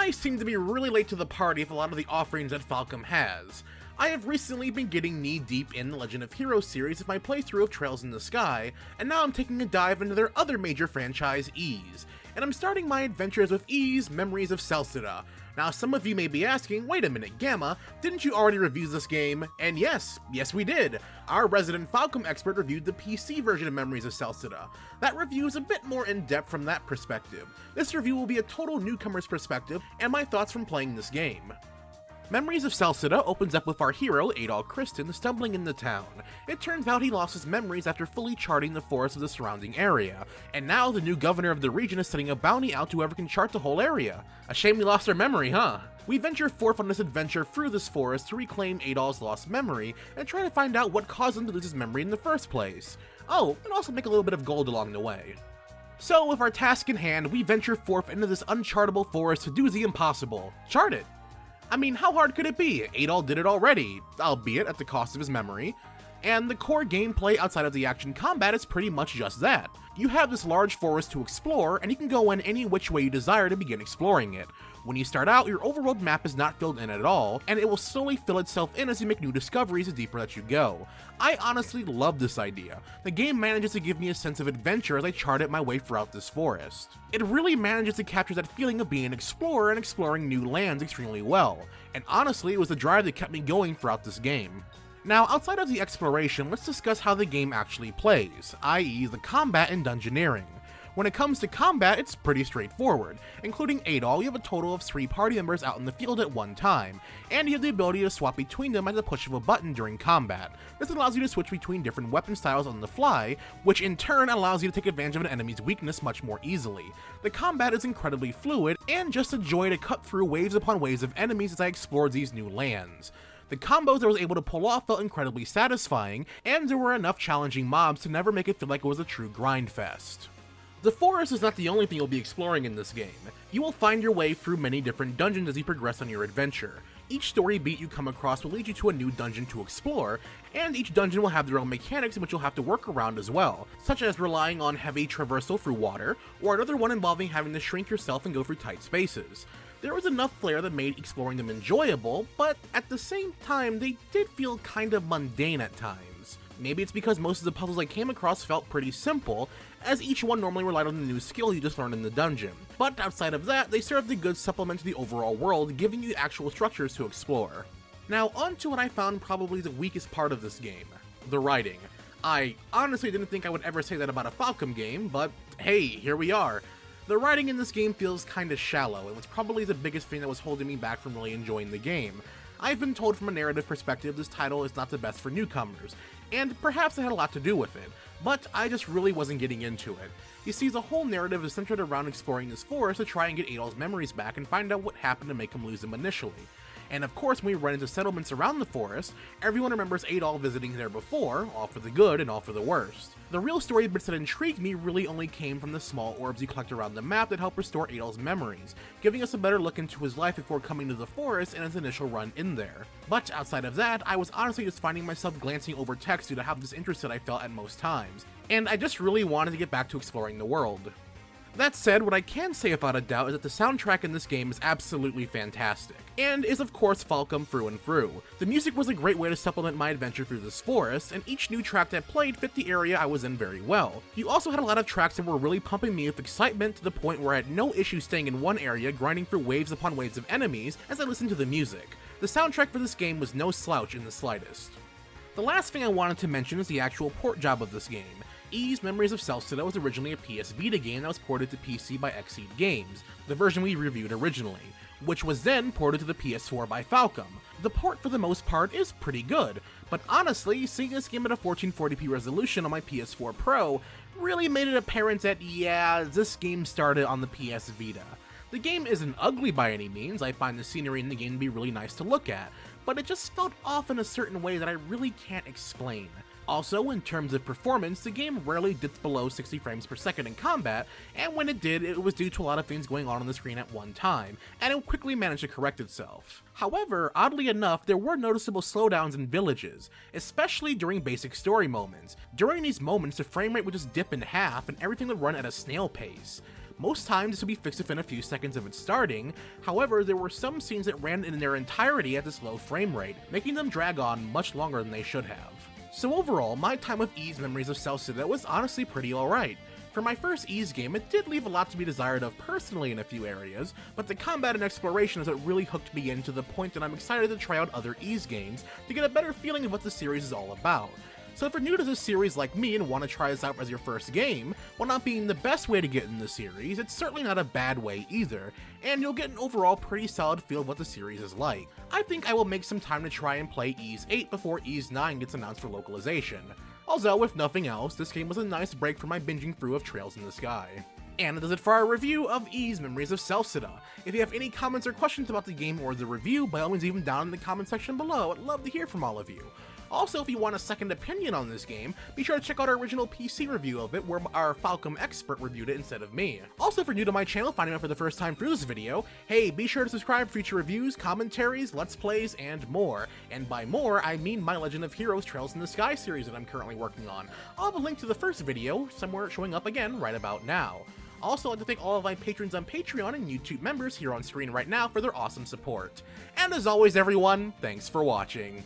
I seem to be really late to the party with a lot of the offerings that Falcom has. I have recently been getting knee-deep in the Legend of Heroes series with my playthrough of Trails in the Sky, and now I'm taking a dive into their other major franchise, Ys. And I'm starting my adventures with Ys Memories of Celceta. Now some of you may be asking, wait a minute, Gamma, didn't you already review this game? And yes we did! Our resident Falcom expert reviewed the PC version of Memories of Celceta. That review is a bit more in-depth from that perspective. This review will be a total newcomer's perspective and my thoughts from playing this game. Memories of Celceta opens up with our hero, Adol Kristen, stumbling into town. It turns out he lost his memories after fully charting the forest of the surrounding area, and now the new governor of the region is setting a bounty out to whoever can chart the whole area. A shame we lost our memory, huh? We venture forth on this adventure through this forest to reclaim Adol's lost memory, and try to find out what caused him to lose his memory in the first place. Oh, and also make a little bit of gold along the way. So with our task in hand, we venture forth into this unchartable forest to do the impossible. Chart it! I mean, how hard could it be? Adol did it already, albeit at the cost of his memory. And the core gameplay outside of the action combat is pretty much just that. You have this large forest to explore, and you can go in any which way you desire to begin exploring it. When you start out, your overworld map is not filled in at all, and it will slowly fill itself in as you make new discoveries the deeper that you go. I honestly love this idea. The game manages to give me a sense of adventure as I chart my way throughout this forest. It really manages to capture that feeling of being an explorer and exploring new lands extremely well, and honestly it was the drive that kept me going throughout this game. Now, outside of the exploration, let's discuss how the game actually plays, i.e. the combat and dungeoneering. When it comes to combat, it's pretty straightforward. Including Adol, you have a total of 3 party members out in the field at one time, and you have the ability to swap between them at the push of a button during combat. This allows you to switch between different weapon styles on the fly, which in turn allows you to take advantage of an enemy's weakness much more easily. The combat is incredibly fluid, and just a joy to cut through waves upon waves of enemies as I explored these new lands. The combos I was able to pull off felt incredibly satisfying, and there were enough challenging mobs to never make it feel like it was a true grind fest. The forest is not the only thing you'll be exploring in this game. You will find your way through many different dungeons as you progress on your adventure. Each story beat you come across will lead you to a new dungeon to explore, and each dungeon will have their own mechanics in which you'll have to work around as well, such as relying on heavy traversal through water, or another one involving having to shrink yourself and go through tight spaces. There was enough flair that made exploring them enjoyable, but at the same time they did feel kind of mundane at times. Maybe it's because most of the puzzles I came across felt pretty simple, as each one normally relied on the new skill you just learned in the dungeon. But outside of that, they served a good supplement to the overall world, giving you actual structures to explore. Now on to what I found probably the weakest part of this game, the writing. I honestly didn't think I would ever say that about a Falcom game, but hey, here we are. The writing in this game feels kinda shallow, and was probably the biggest thing that was holding me back from really enjoying the game. I've been told from a narrative perspective this title is not the best for newcomers, and perhaps it had a lot to do with it, but I just really wasn't getting into it. You see, the whole narrative is centered around exploring this forest to try and get Adol's memories back and find out what happened to make him lose them initially. And of course, when we run into settlements around the forest, everyone remembers Adol visiting there before, all for the good and all for the worst. The real story bits that intrigued me really only came from the small orbs you collect around the map that help restore Adol's memories, giving us a better look into his life before coming to the forest and his initial run in there. But outside of that, I was honestly just finding myself glancing over text due to how disinterested I felt at most times, and I just really wanted to get back to exploring the world. That said, what I can say without a doubt is that the soundtrack in this game is absolutely fantastic, and is of course Falcom through and through. The music was a great way to supplement my adventure through this forest, and each new track that played fit the area I was in very well. You also had a lot of tracks that were really pumping me with excitement to the point where I had no issue staying in one area grinding through waves upon waves of enemies as I listened to the music. The soundtrack for this game was no slouch in the slightest. The last thing I wanted to mention is the actual port job of this game. Ys Memories of Celceta was originally a PS Vita game that was ported to PC by XSEED Games, the version we reviewed originally, which was then ported to the PS4 by Falcom. The port for the most part is pretty good, but honestly, seeing this game at a 1440p resolution on my PS4 Pro really made it apparent that yeah, this game started on the PS Vita. The game isn't ugly by any means, I find the scenery in the game to be really nice to look at, but it just felt off in a certain way that I really can't explain. Also, in terms of performance, the game rarely dipped below 60 frames per second in combat, and when it did, it was due to a lot of things going on the screen at one time, and it quickly managed to correct itself. However, oddly enough, there were noticeable slowdowns in villages, especially during basic story moments. During these moments, the frame rate would just dip in half and everything would run at a snail pace. Most times this would be fixed within a few seconds of it starting, however there were some scenes that ran in their entirety at this low frame rate, making them drag on much longer than they should have. So overall, my time with Ys Memories of Celceta was honestly pretty alright. For my first Ys game, it did leave a lot to be desired of personally in a few areas, but the combat and exploration is what really hooked me in to the point that I'm excited to try out other Ys games to get a better feeling of what the series is all about. So if you're new to this series like me and want to try this out as your first game, while not being the best way to get in the series, it's certainly not a bad way either, and you'll get an overall pretty solid feel of what the series is like. I think I will make some time to try and play Ys 8 before Ys 9 gets announced for localization. Although, if nothing else, this game was a nice break from my binging through of Trails in the Sky. And that does it for our review of Ys Memories of Celceta. If you have any comments or questions about the game or the review, by all means leave them down in the comment section below. I'd love to hear from all of you. Also, if you want a second opinion on this game, be sure to check out our original PC review of it, where our Falcom expert reviewed it instead of me. Also, if you're new to my channel, finding out for the first time through this video, hey, be sure to subscribe for future reviews, commentaries, let's plays, and more. And by more, I mean my Legend of Heroes Trails in the Sky series that I'm currently working on. I'll have a link to the first video somewhere showing up again right about now. Also, I'd like to thank all of my patrons on Patreon and YouTube members here on screen right now for their awesome support. And as always, everyone, thanks for watching.